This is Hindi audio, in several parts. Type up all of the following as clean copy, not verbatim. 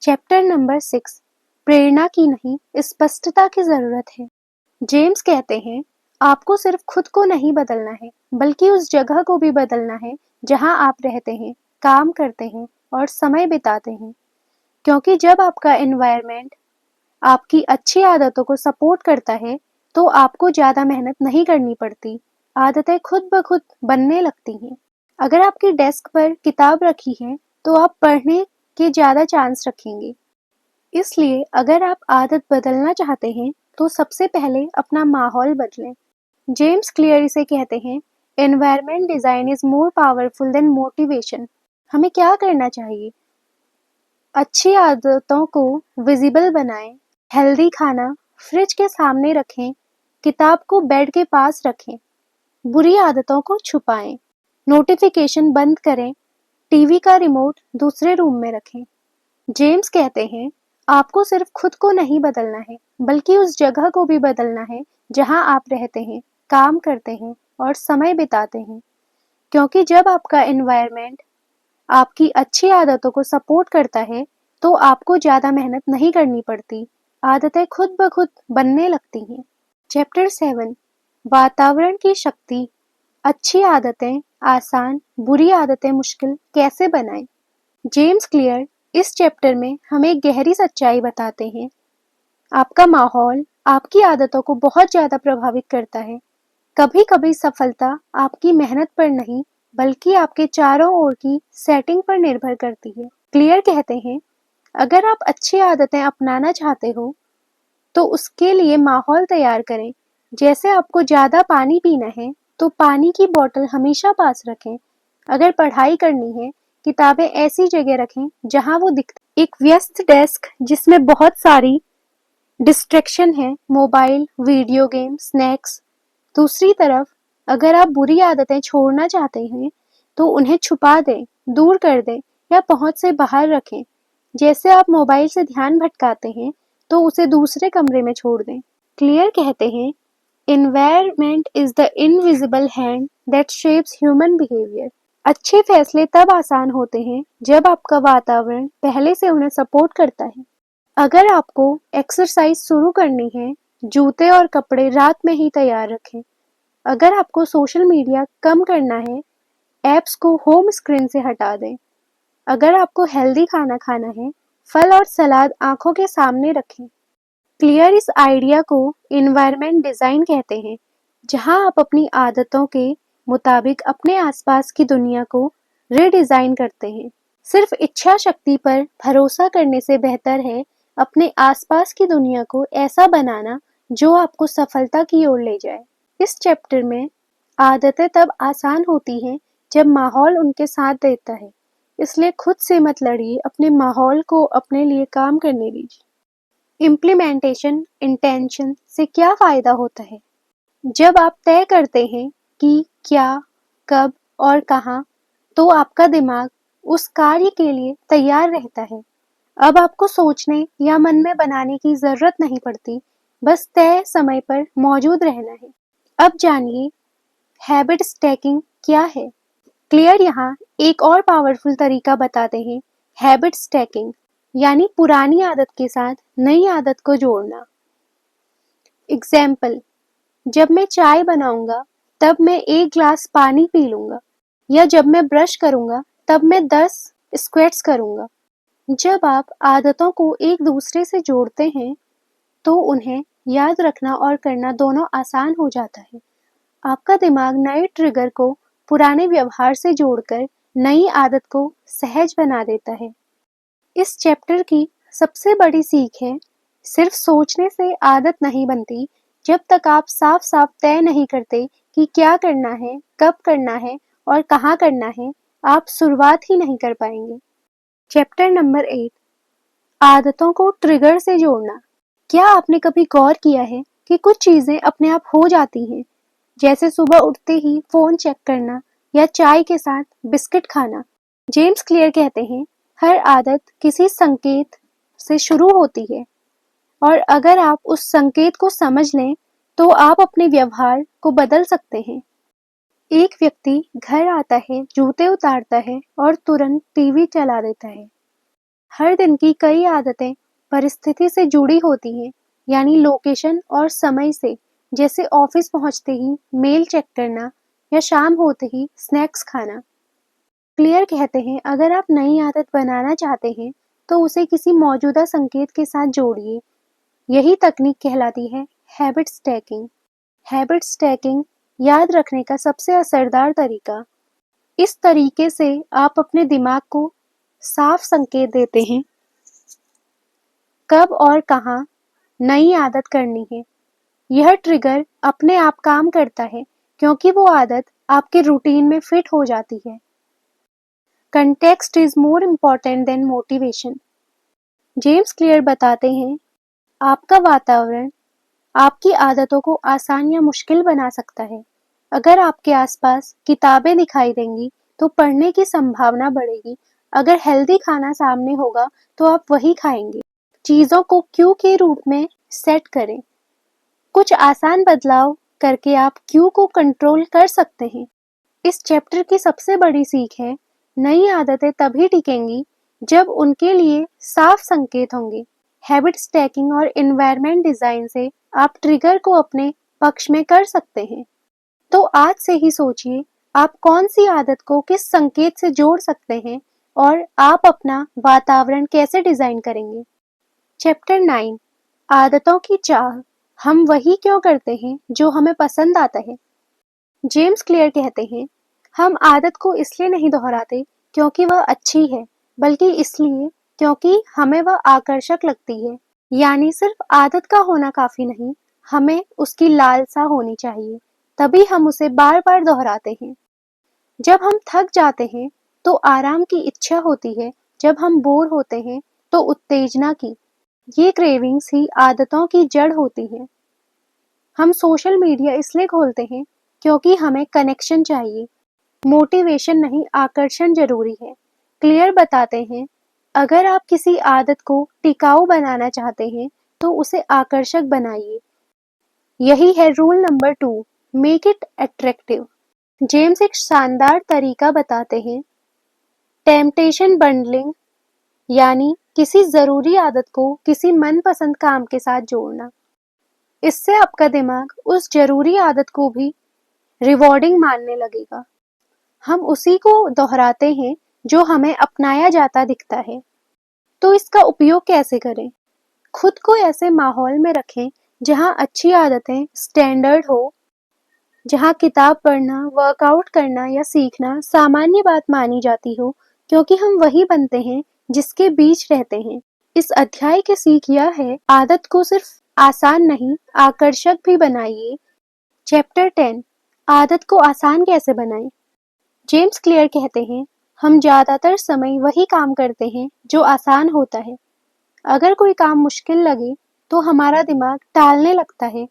चैप्टर नंबर 6 प्रेरणा की नहीं स्पष्टता की जरूरत है। जेम्स कहते हैं, आपको सिर्फ खुद को नहीं बदलना है बल्कि उस जगह को भी बदलना है जहां आप रहते हैं, काम करते हैं और समय बिताते हैं। क्योंकि जब आपका एनवायरनमेंट आपकी अच्छी आदतों को सपोर्ट करता है तो आपको ज्यादा मेहनत नहीं करनी पड़ती। आदतें खुद ब खुद बनने लगती हैं। अगर आपकी डेस्क पर किताब रखी है तो आप पढ़ने के ज्यादा चांस रखेंगे। इसलिए अगर आप आदत बदलना चाहते हैं तो सबसे पहले अपना माहौल बदलें। जेम्स क्लियर इसे कहते हैं, environment design is more powerful than motivation. हमें क्या करना चाहिए? अच्छी आदतों को विजिबल बनाएं, हेल्दी खाना फ्रिज के सामने रखें, किताब को बेड के पास रखें, बुरी आदतों को छुपाएं, नोटिफिकेशन बंद करें, टीवी का रिमोट दूसरे रूम में रखें। जेम्स कहते हैं, आपको सिर्फ खुद को नहीं बदलना है बल्कि उस जगह को भी बदलना है जहां आप रहते हैं, काम करते हैं और समय बिताते हैं। क्योंकि जब आपका एनवायरनमेंट आपकी अच्छी आदतों को सपोर्ट करता है तो आपको ज्यादा मेहनत नहीं करनी पड़ती। आदतें खुद ब खुद बनने लगती हैं। चैप्टर 7 वातावरण की शक्ति। अच्छी आदतें आसान, बुरी आदतें मुश्किल कैसे बनाएं? जेम्स क्लियर इस चैप्टर में हमें एक गहरी सच्चाई बताते हैं। आपका माहौल आपकी आदतों को बहुत ज्यादा प्रभावित करता है। कभी कभी सफलता आपकी मेहनत पर नहीं बल्कि आपके चारों ओर की सेटिंग पर निर्भर करती है। क्लियर कहते हैं, अगर आप अच्छी आदतें अपनाना चाहते हो तो उसके लिए माहौल तैयार करें। जैसे आपको ज्यादा पानी पीना है तो पानी की बोतल हमेशा पास रखें। अगर पढ़ाई करनी है, किताबें ऐसी जगह रखें जहां वो दिखते। एक व्यस्त डेस्क जिसमें बहुत सारी डिस्ट्रैक्शन है, मोबाइल, वीडियो गेम, स्नैक्स। दूसरी तरफ अगर आप बुरी आदतें छोड़ना चाहते हैं तो उन्हें छुपा दें, दूर कर दें या पहुंच से बाहर रखें। जैसे आप मोबाइल से ध्यान भटकाते हैं तो उसे दूसरे कमरे में छोड़ दें। क्लियर कहते हैं, environment is the invisible hand that shapes human behaviour. अच्छे फैसले तब आसान होते हैं जब आपका वातावरण पहले से उन्हें सपोर्ट करता है। अगर आपको एक्सरसाइज शुरू करनी है, जूते और कपड़े रात में ही तैयार रखें। अगर आपको सोशल मीडिया कम करना है, ऐप्स को होम स्क्रीन से हटा दें। अगर आपको हेल्दी खाना खाना है, फल और सलाद आंखों के सामने रखें। क्लियर इस आइडिया को एनवायरनमेंट डिजाइन कहते हैं, जहां आप अपनी आदतों के मुताबिक अपने आसपास की दुनिया को रिडिजाइन करते हैं। सिर्फ इच्छा शक्ति पर भरोसा करने से बेहतर है अपने आसपास की दुनिया को ऐसा बनाना जो आपको सफलता की ओर ले जाए। इस चैप्टर में आदतें तब आसान होती हैं जब माहौल उनके साथ देता है। इसलिए खुद से मत लड़िए, अपने माहौल को अपने लिए काम करने दीजिए। इम्प्लीमेंटेशन इंटेंशन से क्या फायदा होता है? जब आप तय करते हैं कि क्या, कब और कहाँ, तो आपका दिमाग उस कार्य के लिए तैयार रहता है। अब आपको सोचने या मन में बनाने की जरूरत नहीं पड़ती, बस तय समय पर मौजूद रहना है। अब जानिए हैबिट स्टैकिंग क्या है। क्लियर यहाँ एक और पावरफुल तरीका बताते हैं, हैबिट स्टैकिंग यानी पुरानी आदत के साथ नई आदत को जोड़ना। एग्जाम्पल, जब मैं चाय बनाऊंगा तब मैं 1 ग्लास पानी पी लूंगा, या जब मैं ब्रश करूंगा तब मैं 10 स्क्वेट्स करूंगा। जब आप आदतों को एक दूसरे से जोड़ते हैं तो उन्हें याद रखना और करना दोनों आसान हो जाता है। आपका दिमाग नए ट्रिगर को पुराने व्यवहार से जोड़कर नई आदत को सहज बना देता है। इस चैप्टर की सबसे बड़ी सीख है, सिर्फ सोचने से आदत नहीं बनती। जब तक आप साफ साफ तय नहीं करते कि क्या करना है, कब करना है और कहाँ करना है, आप शुरुआत ही नहीं कर पाएंगे। चैप्टर नंबर 8 आदतों को ट्रिगर से जोड़ना। क्या आपने कभी गौर किया है कि कुछ चीजें अपने आप हो जाती हैं, जैसे सुबह उठते ही फोन चेक करना या चाय के साथ बिस्किट खाना? जेम्स क्लियर कहते हैं, हर आदत किसी संकेत से शुरू होती है और अगर आप उस संकेत को समझ लें तो आप अपने व्यवहार को बदल सकते हैं। एक व्यक्ति घर आता है, जूते उतारता है और तुरंत टीवी चला देता है। हर दिन की कई आदतें परिस्थिति से जुड़ी होती हैं, यानी लोकेशन और समय से, जैसे ऑफिस पहुंचते ही मेल चेक करना या शाम होते ही स्नैक्स खाना। क्लियर कहते हैं, अगर आप नई आदत बनाना चाहते हैं तो उसे किसी मौजूदा संकेत के साथ जोड़िए। यही तकनीक कहलाती है हैबिट स्टैकिंग। हैबिट स्टैकिंग याद रखने का सबसे असरदार तरीका। इस तरीके से आप अपने दिमाग को साफ संकेत देते हैं कब और कहाँ नई आदत करनी है। यह ट्रिगर अपने आप काम करता है क्योंकि वो आदत आपके रूटीन में फिट हो जाती है। Context is more important then motivation. James clear बताते हैं, आपका वातावरण आपकी आदतों को आसान या मुश्किल बना सकता है। अगर आपके आसपास किताबें दिखाई देंगी तो पढ़ने की संभावना बढ़ेगी। अगर हेल्दी खाना सामने होगा तो आप वही खाएंगे। चीजों को क्यू के रूप में सेट करें। कुछ आसान बदलाव करके आप क्यू को कंट्रोल कर सकते हैं। इस चैप्टर की सबसे बड़ी सीख है, नई आदतें तभी टिकेंगी जब उनके लिए साफ संकेत होंगे। हैबिट स्टैकिंग और एनवायरनमेंट डिजाइन से आप ट्रिगर को अपने पक्ष में कर सकते हैं। तो आज से ही सोचिए, आप कौन सी आदत को किस संकेत से जोड़ सकते हैं और आप अपना वातावरण कैसे डिजाइन करेंगे। चैप्टर 9, आदतों की चाह। हम वही क्यों करते हैं जो हमें पसंद आता है। जेम्स क्लियर कहते हैं, हम आदत को इसलिए नहीं दोहराते क्योंकि वह अच्छी है, बल्कि इसलिए क्योंकि हमें वह आकर्षक लगती है। यानी सिर्फ आदत का होना काफी नहीं, हमें उसकी लालसा होनी चाहिए, तभी हम उसे बार बार दोहराते हैं। जब हम थक जाते हैं तो आराम की इच्छा होती है, जब हम बोर होते हैं तो उत्तेजना की। ये क्रेविंग्स ही आदतों की जड़ होती हैं। हम सोशल मीडिया इसलिए खोलते हैं क्योंकि हमें कनेक्शन चाहिए, मोटिवेशन नहीं, आकर्षण जरूरी है। क्लियर बताते हैं, अगर आप किसी आदत को टिकाऊ बनाना चाहते हैं तो उसे आकर्षक बनाइए। यही है rule number 2, make it attractive. James एक शानदार तरीका बताते हैं, टेम्पटेशन बंडलिंग, यानी किसी जरूरी आदत को किसी मनपसंद काम के साथ जोड़ना। इससे आपका दिमाग उस जरूरी आदत को भी रिवॉर्डिंग मानने लगेगा। हम उसी को दोहराते हैं जो हमें अपनाया जाता दिखता है। तो इसका उपयोग कैसे करें? खुद को ऐसे माहौल में रखें जहां अच्छी आदतें स्टैंडर्ड हो, जहां किताब पढ़ना, वर्कआउट करना या सीखना सामान्य बात मानी जाती हो, क्योंकि हम वही बनते हैं जिसके बीच रहते हैं। इस अध्याय की सीख यह है, आदत को सिर्फ आसान नहीं, आकर्षक भी बनाइए। चैप्टर 10, आदत को आसान कैसे बनाएं। जेम्स क्लियर कहते हैं, हम ज्यादातर समय वही काम करते हैं जो आसान होता है। अगर कोई काम मुश्किल लगे तो हमारा दिमाग टालने लगता है।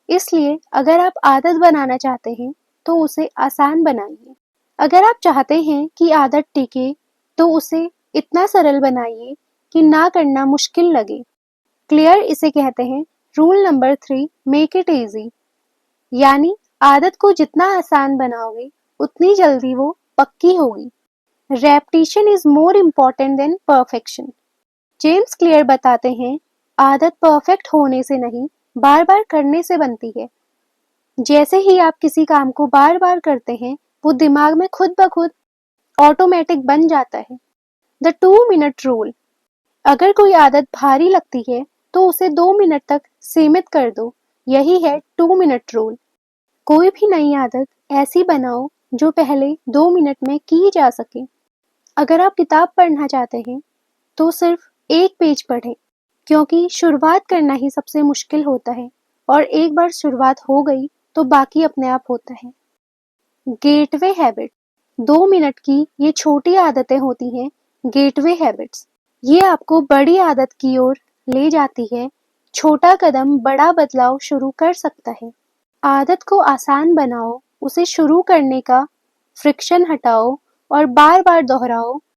इसलिए अगर आप आदत बनाना चाहते हैं तो उसे आसान बनाइए। अगर आप चाहते हैं कि आदत टिके तो उसे इतना सरल बनाइए कि ना करना मुश्किल लगे। क्लियर इसे कहते हैं rule number 3, make it easy. यानी आदत को जितना आसान बनाओगे उतनी जल्दी वो पक्की होगी। Repetition is more important than perfection. James clear बताते हैं, आदत परफेक्ट होने से नहीं, बार बार करने से बनती है। जैसे ही आप किसी काम को बार बार करते हैं, वो दिमाग में खुद ब खुद ऑटोमेटिक बन जाता है। The 2 minute rule. अगर कोई आदत भारी लगती है तो उसे 2 मिनट तक सीमित कर दो। यही है 2 मिनट रूल। कोई भी नई आदत ऐसी बनाओ जो पहले 2 मिनट में की जा सके। अगर आप किताब पढ़ना चाहते हैं तो सिर्फ एक पेज पढ़ें, क्योंकि शुरुआत करना ही सबसे मुश्किल होता है और एक बार शुरुआत हो गई तो बाकी अपने आप होता है। Gateway habit. 2 मिनट की ये छोटी आदतें होती हैं गेटवे हैबिट्स। ये आपको बड़ी आदत की ओर ले जाती है। छोटा कदम बड़ा बदलाव शुरू कर सकता है। आदत को आसान बनाओ, उसे शुरू करने का फ्रिक्शन हटाओ और बार बार दोहराओ।